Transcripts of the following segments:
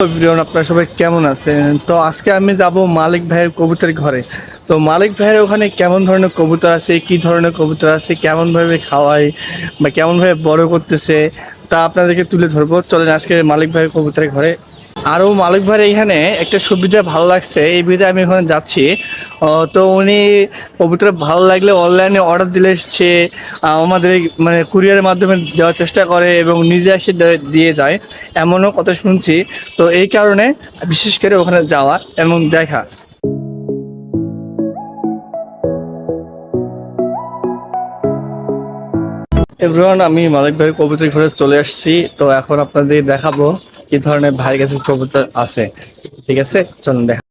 Everyone, আপনারা সবাই কেমন আছেন? তো আজকে আমি যাব মালিক ভাইয়ের কবুতরের ঘরে। তো মালিক ভাইয়ের ওখানে কেমন ধরনের কবুতর আছে, কি ধরনের কবুতর আছে, কেমন ভাবে খাওয়ায় বা কেমন ভাবে বড় করতেছে, তা আপনাদেরকে তুলে ধরবো। চলেন আজকে মালিক ভাইয়ের কবুতরের ঘরে। আরও মালিক ভাইয়ের এখানে একটা সুবিধা ভালো লাগছে, এই বিধে আমি ওখানে যাচ্ছি। তো উনি কবুতর ভালো লাগলে অনলাইনে অর্ডার দিলে সে আমাদের মানে কুরিয়ারের মাধ্যমে দেওয়ার চেষ্টা করে এবং নিজে এসে দিয়ে যায়, এমনও কথা শুনছি। তো এই কারণে বিশেষ করে ওখানে যাওয়া এবং দেখা। এভরিওয়ান, আমি মালিক ভাইয়ের কবুতর ঘরে চলে আসছি। তো এখন আপনাদের দেখাবো কি ধরনের ভাইয়ের কাছে কবুতর আছে। ঠিক আছে, চলুন দেখা।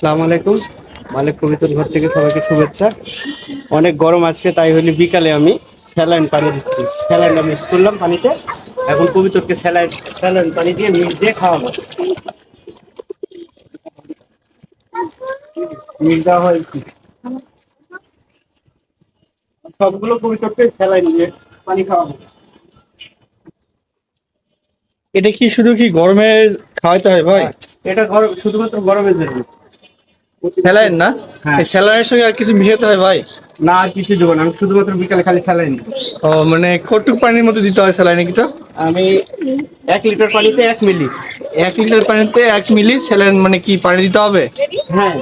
আসসালামু আলাইকুম। মালিক কবিতর ঘর থেকে সবাইকে শুভেচ্ছা। অনেক গরম আজকে, তাই হলে বিকালে আমি স্যালাইন পানি দিচ্ছি। স্যালাইন মিক্স করলাম পানিতে, এখন কবিতরকে স্যালাইন স্যালাইন পানি দিয়ে মিক্স দিয়ে খাওয়াবো। মিক্স দেওয়া হয়েছে, সবগুলো কবিতরকে স্যালাইন দিয়ে পানি খাওয়াবো। এটা কি শুধু কি গরমে খাওয়াতে হয় ভাই? হ্যাঁ, এটা গরম, শুধুমাত্র গরমের জন্য। স্যালাইন না? হ্যাঁ, এই স্যালাইনের সঙ্গে আর কিছু মিশাতে হয় ভাই? না আর কিছু দেবো না, আমি শুধুমাত্র বিকালে খালি স্যালাইন দেবো। ও মানে কটুক পানির মতো দিতে হয় স্যালাইনে কিটা? আমি 1 লিটার পানিতে 1 মিলি। 1 লিটার পানিতে 1 মিলি স্যালাইন মানে কি পানি দিতে হবে? হ্যাঁ,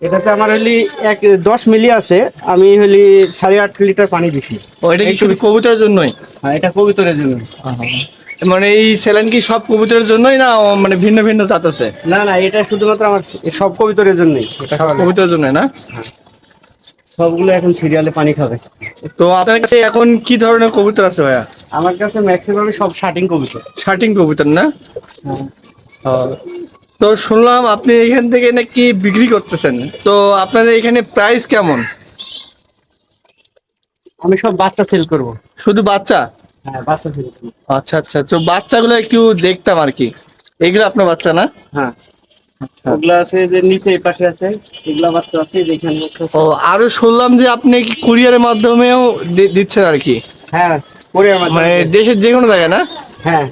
এটাতে আমার হলি 10 মিলি আছে, আমি হলি 8.5 লিটার পানি দিছি। ও, এটা কি শুধু কবুতরের জন্যই? হ্যাঁ, এটা কবুতরের জন্য। মানে এই স্যালাইন কি সব কবুতরের জন্যই না মানে ভিন্ন ভিন্ন জাত আছে? না না, এটা শুধুমাত্র আমার সব কবুতরের জন্যই। এটা সব খাওয়ালে কবুতরের জন্য না? সবগুলো এখন সিরিয়ালে পানি খাবে। তো আপনার কাছে এখন কি ধরনের কবুতর আছে ভাইয়া? আমার কাছে ম্যাক্সিমাম সব শার্টিং কবুতর। শার্টিং কবুতর না? হ্যাঁ। ও, তো শুনলাম আপনি এখান থেকে নাকি বিক্রি করতেছেন। তো আপনাদের এখানে প্রাইস কেমন? আমি সব বাচ্চা সেল করব। শুধু বাচ্চা? হ্যাঁ, বাচ্চা সেল করব। আচ্ছা আচ্ছা, তো বাচ্চাগুলো একটু দেখতাম আর কি। এগুলো আপনার বাচ্চা না? হ্যাঁ, আচ্ছা। ওগুলা আছে যে নিচে এই পাশে আছে, এগুলা বাচ্চা আছে যেখানে আছে। ও, আরো শুনলাম যে আপনি কি কুরিয়ারের মাধ্যমেও দিচ্ছেন আর কি? হ্যাঁ, পরে আমার মানে দেশের যে কোনো জায়গায় না? হ্যাঁ,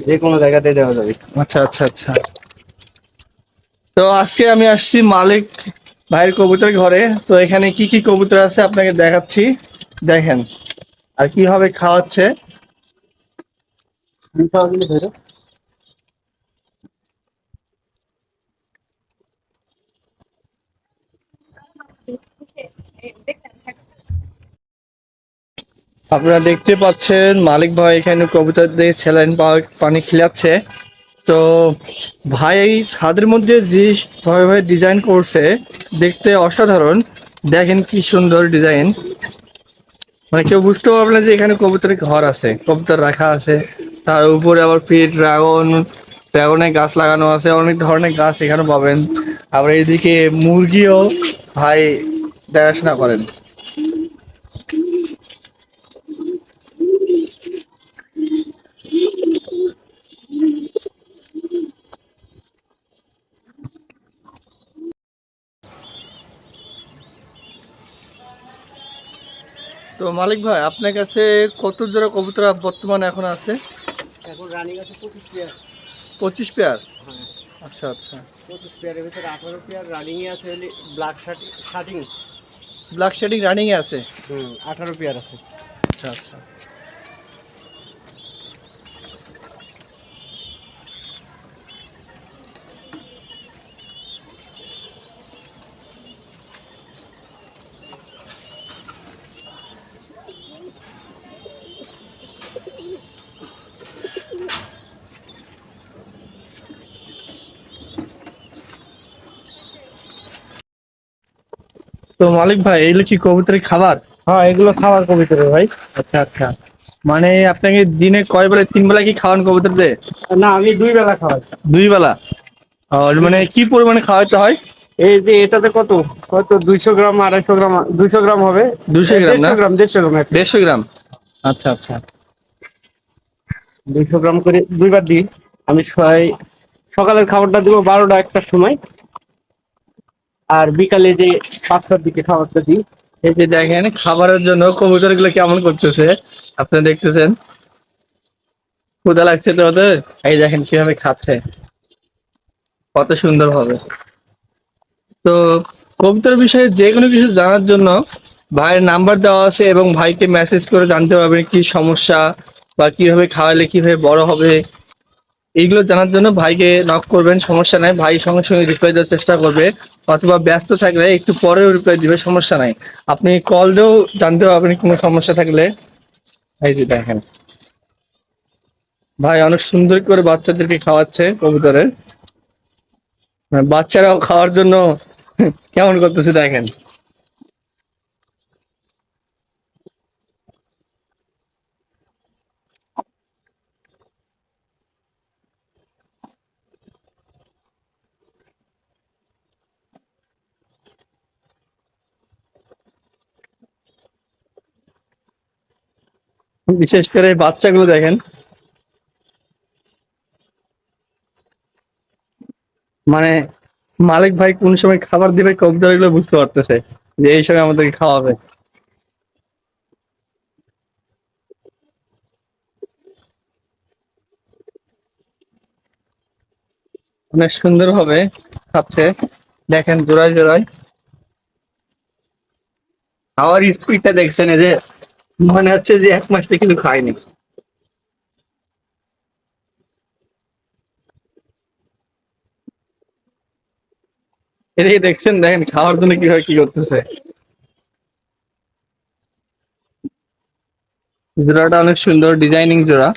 যে কোনো জায়গাতে দেওয়া যাবে। আচ্ছা আচ্ছা আচ্ছা। তো আজকে আমি আসছি মালিক ভাইয়ের কবুতরের ঘরে। তো এখানে কি কি কবুতর আছে আপনাকে দেখাচ্ছি, দেখেন। আর কিভাবে খাওয়াচ্ছে। ধরো, আপনারা দেখতে পাচ্ছেন মালিক ভাই এখানে কবুতর দিয়ে স্যালাইন পানি খিলাচ্ছে। তো ভাই এই ছাদের মধ্যে যে ভাবে ডিজাইন করছে, দেখতে অসাধারণ। দেখেন কি সুন্দর ডিজাইন, মানে কেউ বুঝতে পারবে না যে এখানে কবুতরের ঘর আছে, কবুতর রাখা আছে। তার উপরে আবার ড্রাগনের গাছ লাগানো আছে, অনেক ধরনের গাছ এখানে পাবেন। আবার এইদিকে মুরগিও ভাই দেখাশোনা করেন। তো মালিক ভাই, আপনার কাছে কত জোড়া কবুতর বর্তমানে এখন আছে? এখন রানিং আছে 25 পেয়ার। 25 পেয়ার? হ্যাঁ, আচ্ছা আচ্ছা। 25 পেয়ারের ভিতরে 18 পেয়ার রানিং এ আছে, হলে ব্ল্যাক শার্টিং। ব্ল্যাক শেডিং রানিং এ আছে? 18 পেয়ার আছে। আচ্ছা আচ্ছা। তো মালিক ভাই, এগুলো কি কবুতরের খাবার? হ্যাঁ, এগুলো খাবার কবিতরের ভাই। আচ্ছা আচ্ছা। মানে আপনাকে দিনে কয় বেলা, 3 বেলা কি খাওয়ান কবুতরদের? না, আমি 2 বেলা খাওয়াই। 2 বেলা? আর মানে কি পরিমাণে খাওয়াতে হয়? এই যে এটাতে কত কত 200 গ্রাম, 250 গ্রাম, 200 গ্রাম হবে। 200 গ্রাম না? 150 গ্রাম, 150 গ্রাম 150 গ্রাম। আচ্ছা আচ্ছা। 200 গ্রাম করে 2বার দিই। আমি সকালের খাবারটা দিব 12টা 1টার সময়, আর বিকালে যে 5টার দিকে খাবারটা দিই। এই যে দেখেন খাবারের জন্য কবুতর গুলো কেমন করতেছে, আপনি দেখতেছেন। ক্ষুধা লাগছে তো ওদের, এই দেখেন কিভাবে খাচ্ছে, কত সুন্দর ভাবে। তো কবুতর বিষয়ে যে কোনো কিছু জানার জন্য ভাইয়ের নাম্বার দেওয়া আছে, এবং ভাইকে মেসেজ করে জানতে পারবেন কি সমস্যা বা কিভাবে খাওয়ালে কিভাবে বড় হবে। এইগুলো জানার জন্য ভাইকে নক করবেন, সমস্যা নাই, ভাই সঙ্গে সঙ্গে রিপ্লাই দেওয়ার চেষ্টা করবে, অথবা ব্যস্ত থাকলে একটু পরেও রিপ্লাই দিবে, সমস্যা নাই। আপনি কল দিয়েও জানতে পারবেন কোনো সমস্যা থাকলে। এই যে দেখেন ভাই অনেক সুন্দর করে বাচ্চাদেরকে খাওয়াচ্ছে কবুতরের, বাচ্চারাও খাওয়ার জন্য কেমন করতেছে দেখেন। বিশেষ করে এই বাচ্চাগুলো দেখেন, মানে মালিক ভাই কোন সময় খাবার দিবে কবুতর গুলো বুঝতে পারতেছে যে এই সময় আমাদেরকে খাওয়াবে। অনেক সুন্দর ভাবে খাচ্ছে, দেখেন জোড়ায় জোড়ায় খাওয়ার স্পিডটা দেখছেন, এই যে মনে হচ্ছে যে 1 মাস থেকে কিছু খায়নি। এটাকে দেখছেন, দেখেন খাওয়ার জন্য কিভাবে কি করতেছে। জোড়াটা অনেক সুন্দর ডিজাইনিং জোড়া।